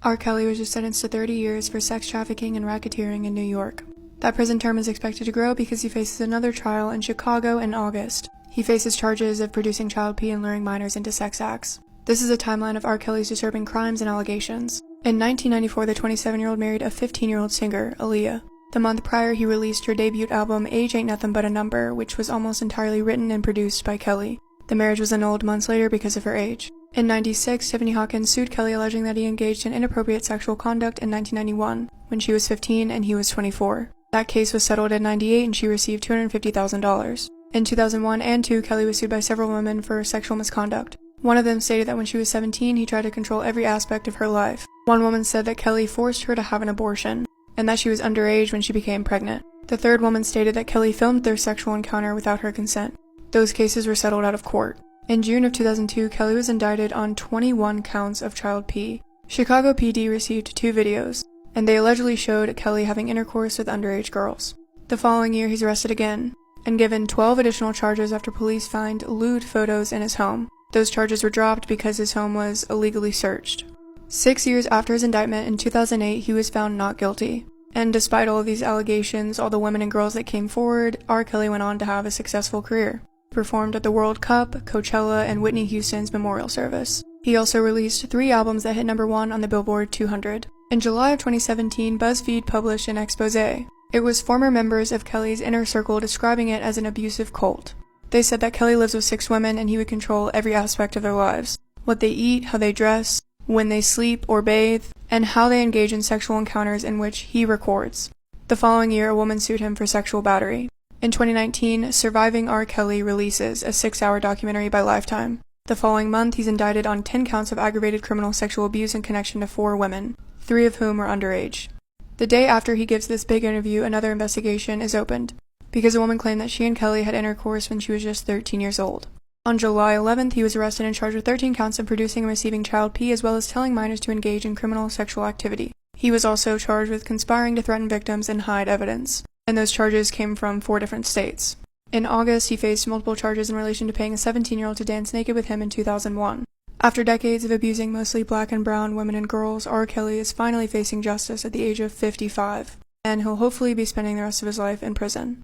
R. Kelly was just sentenced to 30 years for sex trafficking and racketeering in New York. That prison term is expected to grow because he faces another trial in Chicago in August. He faces charges of producing child pee and luring minors into sex acts. This is a timeline of R. Kelly's disturbing crimes and allegations. In 1994, the 27-year-old married a 15-year-old singer, Aaliyah. The month prior, he released her debut album, Age Ain't Nothing But a Number, which was almost entirely written and produced by Kelly. The marriage was annulled months later because of her age. In 1996, Tiffany Hawkins sued Kelly alleging that he engaged in inappropriate sexual conduct in 1991, when she was 15 and he was 24. That case was settled in 1998 and she received $250,000. In 2001 and 2002, Kelly was sued by several women for sexual misconduct. One of them stated that when she was 17, he tried to control every aspect of her life. One woman said that Kelly forced her to have an abortion, and that she was underage when she became pregnant. The third woman stated that Kelly filmed their sexual encounter without her consent. Those cases were settled out of court. In June of 2002, Kelly was indicted on 21 counts of child pee. Chicago PD received 2 videos, and they allegedly showed Kelly having intercourse with underage girls. The following year, he's arrested again, and given 12 additional charges after police found lewd photos in his home. Those charges were dropped because his home was illegally searched. 6 years after his indictment in 2008, he was found not guilty. And despite all of these allegations, all the women and girls that came forward, R. Kelly went on to have a successful career. He performed at the World Cup, Coachella, and Whitney Houston's memorial service. He also released 3 albums that hit #1 on the Billboard 200. In July of 2017, BuzzFeed published an expose. It was former members of Kelly's inner circle describing it as an abusive cult. They said that Kelly lives with 6 women and he would control every aspect of their lives. What they eat, how they dress, when they sleep or bathe, and how they engage in sexual encounters in which he records. The following year, a woman sued him for sexual battery. In 2019, Surviving R. Kelly releases a 6-hour documentary by Lifetime. The following month, he's indicted on 10 counts of aggravated criminal sexual abuse in connection to 4 women, 3 of whom were underage. The day after he gives this big interview, another investigation is opened, because a woman claimed that she and Kelly had intercourse when she was just 13 years old. On July 11th, he was arrested and charged with 13 counts of producing and receiving child pee as well as telling minors to engage in criminal sexual activity. He was also charged with conspiring to threaten victims and hide evidence, and those charges came from 4 different states. In August, he faced multiple charges in relation to paying a 17-year-old to dance naked with him in 2001. After decades of abusing mostly black and brown women and girls, R. Kelly is finally facing justice at the age of 55, and he'll hopefully be spending the rest of his life in prison.